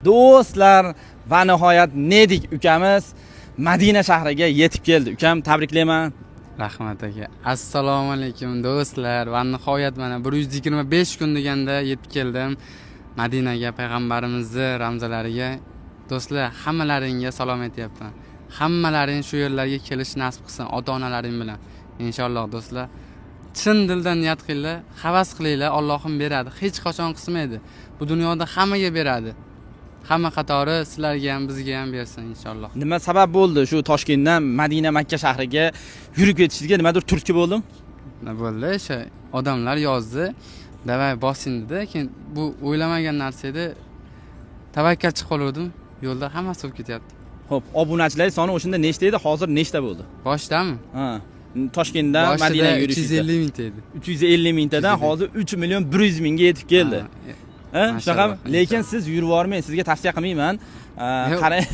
Do'stlar va nihoyat Nedik ukamiz Madina shahriga yetib keldi. Ukam, tabriklayman. Rahmat aka. Assalomu alaykum do'stlar. Va nihoyat mana 125 kun deganda yetib keldim Madinaga, payg'ambarimizni ramzalariga. Do'stlar, hammalaringga salom aytyapman. Hammalaring shu yerlarga kelish nasib qilsin ota-onalaring bilan. Inshaalloh do'stlar. Chin dildan niyat qilinglar, havas qilinglar, Allohim beradi. Hech qachon qismaydi. Bu dunyoda hammaga beradi. Hamma qatori sizlarga ham, bizga ham bersin inshaalloh. Nima sabab bo'ldi shu Toshkentdan Madina Makka shahriga yurib ketishingizga? Nimadir turtki bo'ldimi? Nima bo'ldi? O'sha odamlar yozdi. Davay bosin dedi. Keyin bu o'ylamagan narsa edi. Tavakkalchi qoldim. Yo'lda hammasi bo'lib ketyapti. Xo'p, obunachilar soni o'shanda nechta edi? Hozir nechta bo'ldi? Boshdami? Ha. Toshkentdan Madinaga yurishingizda 350 mingta edi. 350 mingtadan hozir 3 million 100 mingga yetib keldi. Shunaqa, lekin siz yurib bormang, sizga tavsiya qilmayman. Qarang.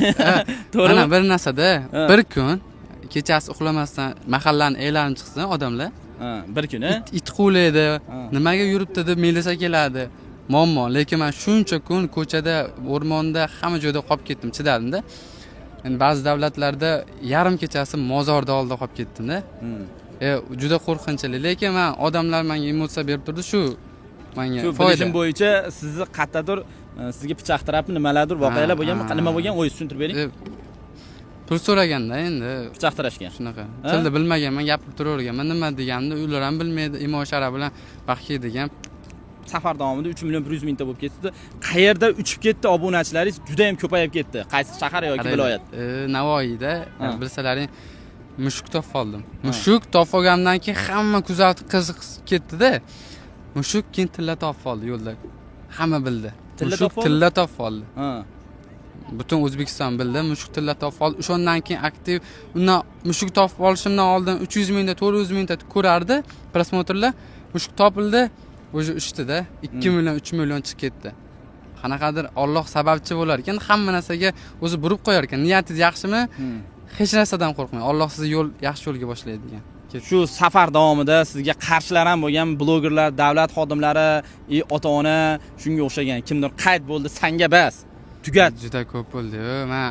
To'g'ri. Mana bir narsada, bir kun kechasi uxlamasdan mahallani e'lon chiqsin odamlar. Bir kun, it quvlaydi, nimaga yuribdi deb milisa keladi. Muammo, lekin men shuncha kun ko'chada, o'rmonda, hamma joyda qolib ketdim, chidadim-da. Endi ba'zi davlatlarda yarim kechasi mozorda oldida qolib ketdim-da. Juda qo'rqinchli, lekin men odamlar menga emotsiya berib turdi, shu menga foyda. Shu bo'yicha sizni qayerdadir sizga pichoq tarafni nimalardir voqealar bo'lganmi? Nima bo'lgan? O'zingiz tushuntirib bering. Pul so'raganda endi pichoq tarashgan. Shunaqa. Tilni bilmaganman, gapirib turaverganman. Nima deganimni ular ham bilmaydi. Imo-shara bilan vaqt degan. Safar davomida 3 million 100 mingta bo'lib ketdi. Qayerda uchib ketdi obunachilaringiz? Juda ham ko'payib ketdi. Qaysi shahar yoki viloyat? Navoiyda bilsalaring mushuk topib oldim. Mushuk topib olgandan keyin hamma kuzatib qiziqib ketdi-da. Mushuk keyin tilla topib oldi yo'lda. Hamma bildi. Mushuk tilla topib oldi. Butun O'zbekiston bildi. Mushuk tilla topib oldi. O'shandan keyin aktiv, undan mushuk topib olishimdan oldin 300 mingta, 400 mingta ko'rardi prosmotrlar. Mushuk topildi. O'zi uchdi-da, 2 million, 3 million chiqib ketdi. Qanaqadir Alloh sababchi bo'lar ekan, hamma narsaga o'zi burib qo'yar ekan. Niyatingiz yaxshimi? Hech narsadan qo'rqmang. Alloh sizni yaxshi yo'lga boshlaydi degan. Shu safar davomida sizga qarshilar ham bo'lgan, blogerlar, davlat xodimlari, ota-ona, shunga o'xshagan kimdir qayd bo'ldi, sanga bas. Tugat. Juda ko'p bo'ldi. Men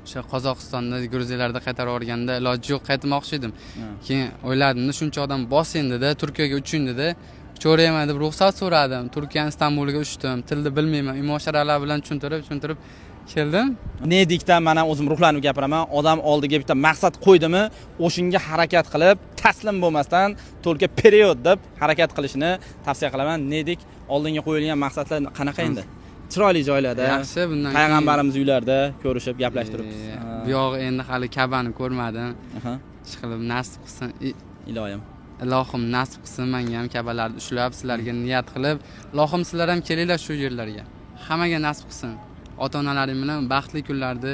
o'sha Qozog'istonda, Gruziyalarda qaytarib yuborganda iloji yo'q qaytmoqchi edim. Keyin o'yladim, shuncha odam bosin dedi, Turkiyaga uchun dedi. Cho'rayman deb ruxsat so'radim. Turkiya Istanbulga uchdim. Tilni bilmayman. Imo-sharalar bilan tushuntirib keldim. Nedikdan mana o'zim ruhlanib gapiraman. Odam oldiga bitta maqsad qo'ydimi, o'shinga harakat qilib, taslim bo'lmasdan to'lka period deb harakat qilishini tavsiya qilaman. Nedik oldinga qo'yilgan maqsadlar qanaqa endi? Chiroyli joylarda, yaxshi, bundan payg'ambarimiz uylarida ko'rishib, gaplashtiribmiz. Bu yog'i endi hali Kabani ko'rmadim. Ishqilib nasib qilsin. Ilohim nasib qilsin, menga ham Kabalarni ushlab, sizlarga niyat qilib, Ilohim sizlar ham kelinglar shu yerlarga. Hammaga nasib qilsin. Ota-onalaring bilan baxtli kunlarni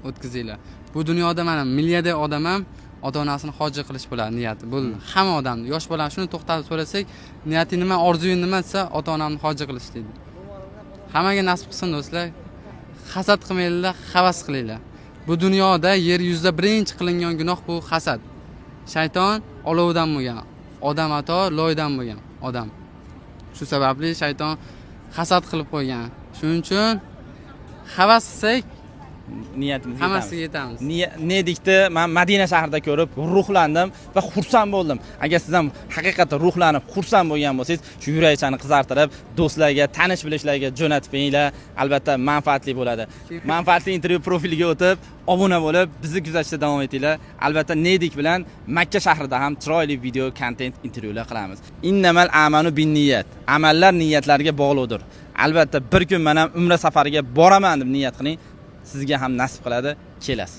o'tkazinglar. Bu dunyoda mana milliarder odam ham ota-onasini hoji qilish bo'ladi niyati. Bu hamma odam, yosh bola shuni to'xtatib so'rasak, niyating nima, orzuying nima desa, ota-onamni hoji qilish deydi. Hammaga nasib qilsin do'stlar. Hasad qilmanglar, havas qilinglar. Bu dunyoda yer yuzida birinchi qilingan gunoh bu hasad. Shayton olovdan bo'lgan, odam ato loydan bo'lgan odam. Shu sababli shayton hasad qilib qo'ygan. Shuning uchun havas qilsak, niyatimizga hammasiga yetamiz. Nedikni men Madina shahrida ko'rib ruhlandim va xursand bo'ldim. Agar siz ham haqiqatan ruhlanib, xursand bo'lgan bo'lsangiz, shu yurakchani qizartirib, do'stlarga, tanish bilishlarga jo'natib beringlar. Albatta manfaatli bo'ladi. Manfaatli intervyu profiliga o'tib, obuna bo'lib, bizni kuzatishda davom etinglar. Albatta Nedik bilan Makka shahrida ham chiroyli video kontent intervyular qilamiz. Innamal amanu binniyat. Amallar niyatlarga bog'liqdir. Albatta bir kun men ham umra safariga boraman deb niyat qiling. Sizga ham nasib qiladi, kelasiz.